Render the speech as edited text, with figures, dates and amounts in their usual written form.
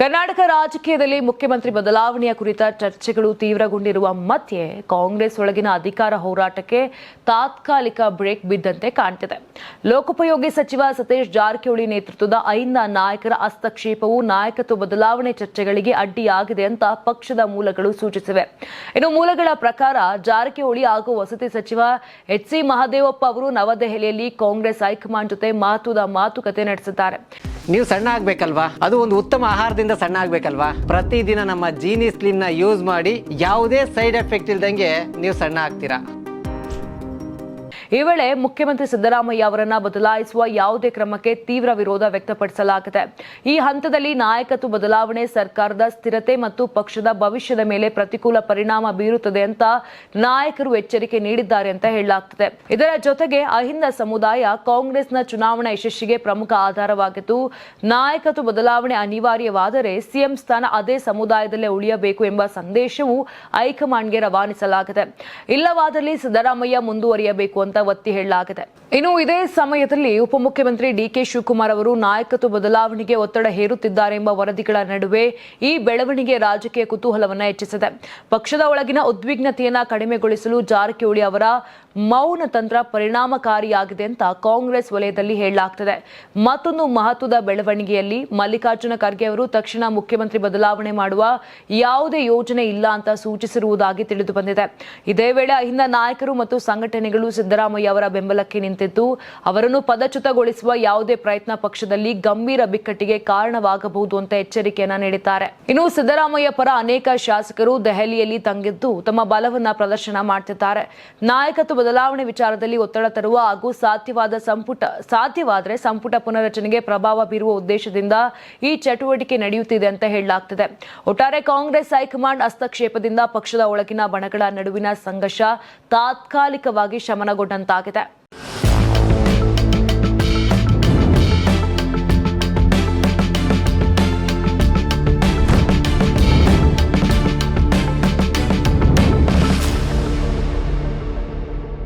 ಕರ್ನಾಟಕ ರಾಜಕೀಯದಲ್ಲಿ ಮುಖ್ಯಮಂತ್ರಿ ಬದಲಾವಣೆಯ ಕುರಿತ ಚರ್ಚೆಗಳು ತೀವ್ರಗೊಂಡಿರುವ ಮಧ್ಯೆ ಕಾಂಗ್ರೆಸ್ ಒಳಗಿನ ಅಧಿಕಾರ ಹೋರಾಟಕ್ಕೆ ತಾತ್ಕಾಲಿಕ ಬ್ರೇಕ್ ಬಿದ್ದಂತೆ ಕಾಣ್ತಿದೆ. ಲೋಕೋಪಯೋಗಿ ಸಚಿವ ಸತೀಶ್ ಜಾರಕಿಹೊಳಿ ನೇತೃತ್ವದ 5 ನಾಯಕರ ಹಸ್ತಕ್ಷೇಪವು ನಾಯಕತ್ವ ಬದಲಾವಣೆ ಚರ್ಚೆಗಳಿಗೆ ಅಡ್ಡಿಯಾಗಿದೆ ಅಂತ ಪಕ್ಷದ ಮೂಲಗಳು ಸೂಚಿಸಿವೆ. ಇನ್ನು ಮೂಲಗಳ ಪ್ರಕಾರ ಜಾರಕಿಹೊಳಿ ಹಾಗೂ ವಸತಿ ಸಚಿವ ಎಚ್.ಸಿ. ಮಹದೇವಪ್ಪ ಅವರು ನವದೆಹಲಿಯಲ್ಲಿ ಕಾಂಗ್ರೆಸ್ ಹೈಕಮಾಂಡ್ ಜೊತೆ ಮಹತ್ವದ ಮಾತುಕತೆ ನಡೆಸಿದ್ದಾರೆ. ನೀವು ಸಣ್ಣ ಆಗ್ಬೇಕಲ್ವಾ? ಅದು ಒಂದು ಉತ್ತಮ ಆಹಾರದಿಂದ ಸಣ್ಣ ಆಗ್ಬೇಕಲ್ವಾ? ಪ್ರತಿದಿನ ನಮ್ಮ ಜೀನಿ ಸ್ಲಿಮ್ ನ ಯೂಸ್ ಮಾಡಿ ಯಾವುದೇ ಸೈಡ್ ಎಫೆಕ್ಟ್ ಇಲ್ದಂಗೆ ನೀವು ಸಣ್ಣ ಆಗ್ತೀರಾ. ಈ ವೇಳೆ ಮುಖ್ಯಮಂತ್ರಿ ಸಿದ್ದರಾಮಯ್ಯ ಅವರನ್ನ ಬದಲಾಯಿಸುವ ಯಾವುದೇ ಕ್ರಮಕ್ಕೆ ತೀವ್ರ ವಿರೋಧ ವ್ಯಕ್ತಪಡಿಸಲಾಗಿದೆ. ಈ ಹಂತದಲ್ಲಿ ನಾಯಕತ್ವ ಬದಲಾವಣೆ ಸರ್ಕಾರದ ಸ್ಥಿರತೆ ಮತ್ತು ಪಕ್ಷದ ಭವಿಷ್ಯದ ಮೇಲೆ ಪ್ರತಿಕೂಲ ಪರಿಣಾಮ ಬೀರುತ್ತದೆ ಅಂತ ನಾಯಕರು ಎಚ್ಚರಿಕೆ ನೀಡಿದ್ದಾರೆ ಅಂತ ಹೇಳಲಾಗ್ತಿದೆ. ಇದರ ಜೊತೆಗೆ ಅಹಿಂದ ಸಮುದಾಯ ಕಾಂಗ್ರೆಸ್ನ ಚುನಾವಣಾ ಯಶಸ್ಸಿಗೆ ಪ್ರಮುಖ ಆಧಾರವಾಗಿದ್ದು, ನಾಯಕತ್ವ ಬದಲಾವಣೆ ಅನಿವಾರ್ಯವಾದರೆ ಸಿಎಂ ಸ್ಥಾನ ಅದೇ ಸಮುದಾಯದಲ್ಲೇ ಉಳಿಯಬೇಕು ಎಂಬ ಸಂದೇಶವು ಹೈಕಮಾಂಡ್ಗೆ ರವಾನಿಸಲಾಗಿದೆ. ಇಲ್ಲವಾದಲ್ಲಿ ಸಿದ್ದರಾಮಯ್ಯ ಮುಂದುವರಿಯಬೇಕು ಅಂತ ಒತ್ತಿ ಹೇಳಲಾಗಿದೆ. ಇನ್ನು ಇದೇ ಸಮಯದಲ್ಲಿ ಉಪಮುಖ್ಯಮಂತ್ರಿ ಡಿ.ಕೆ. ಶಿವಕುಮಾರ್ ಅವರು ನಾಯಕತ್ವ ಬದಲಾವಣೆಗೆ ಒತ್ತಡ ಹೇರುತ್ತಿದ್ದಾರೆ ಎಂಬ ವರದಿಗಳ ನಡುವೆ ಈ ಬೆಳವಣಿಗೆ ರಾಜಕೀಯ ಕುತೂಹಲವನ್ನು ಹೆಚ್ಚಿಸಿದೆ. ಪಕ್ಷದ ಒಳಗಿನ ಉದ್ವಿಗ್ನತೆಯನ್ನು ಕಡಿಮೆಗೊಳಿಸಲು ಜಾರಕಿಹೊಳಿ ಅವರ ಮೌನ ತಂತ್ರ ಪರಿಣಾಮಕಾರಿಯಾಗಿದೆ ಅಂತ ಕಾಂಗ್ರೆಸ್ ವಲಯದಲ್ಲಿ ಹೇಳಲಾಗ್ತಿದೆ. ಮತ್ತೊಂದು ಮಹತ್ವದ ಬೆಳವಣಿಗೆಯಲ್ಲಿ ಮಲ್ಲಿಕಾರ್ಜುನ ಖರ್ಗೆ ಅವರು ತಕ್ಷಣ ಮುಖ್ಯಮಂತ್ರಿ ಬದಲಾವಣೆ ಮಾಡುವ ಯಾವುದೇ ಯೋಜನೆ ಇಲ್ಲ ಅಂತ ಸೂಚಿಸಿರುವುದಾಗಿ ತಿಳಿದು ಬಂದಿದೆ. ಇದೇ ವೇಳೆ ಅಹಿಂದ ನಾಯಕರು ಮತ್ತು ಸಂಘಟನೆಗಳು ಸಿದ್ದರಾಮಯ್ಯ ಅವರ ಬೆಂಬಲಕ್ಕೆ ನಿಂತಿದ್ದು, ಅವರನ್ನು ಪದಚ್ಯುತಗೊಳಿಸುವ ಯಾವುದೇ ಪ್ರಯತ್ನ ಪಕ್ಷದಲ್ಲಿ ಗಂಭೀರ ಬಿಕ್ಕಟ್ಟಿಗೆ ಕಾರಣವಾಗಬಹುದು ಅಂತ ಎಚ್ಚರಿಕೆಯನ್ನ ನೀಡಿದ್ದಾರೆ. ಇನ್ನು ಸಿದ್ದರಾಮಯ್ಯ ಪರ ಅನೇಕ ಶಾಸಕರು ದೆಹಲಿಯಲ್ಲಿ ತಂಗಿದ್ದು ತಮ್ಮ ಬಲವನ್ನ ಪ್ರದರ್ಶನ ಮಾಡುತ್ತಿದ್ದಾರೆ. ನಾಯಕತ್ವ ಬದಲಾವಣೆ ವಿಚಾರದಲ್ಲಿ ಒತ್ತಡ ತರುವ ಹಾಗೂ ಸಾಧ್ಯವಾದರೆ ಸಂಪುಟ ಪುನರಚನೆಗೆ ಪ್ರಭಾವ ಬೀರುವ ಉದ್ದೇಶದಿಂದ ಈ ಚಟುವಟಿಕೆ ನಡೆಯುತ್ತಿದೆ ಅಂತ ಹೇಳಲಾಗ್ತಿದೆ. ಒಟ್ಟಾರೆ ಕಾಂಗ್ರೆಸ್ ಹೈಕಮಾಂಡ್ ಹಸ್ತಕ್ಷೇಪದಿಂದ ಪಕ್ಷದ ಒಳಗಿನ ಬಣಗಳ ನಡುವಿನ ಸಂಘರ್ಷ ತಾತ್ಕಾಲಿಕವಾಗಿ ಶಮನಗೊಂಡಂತಾಗಿದೆ.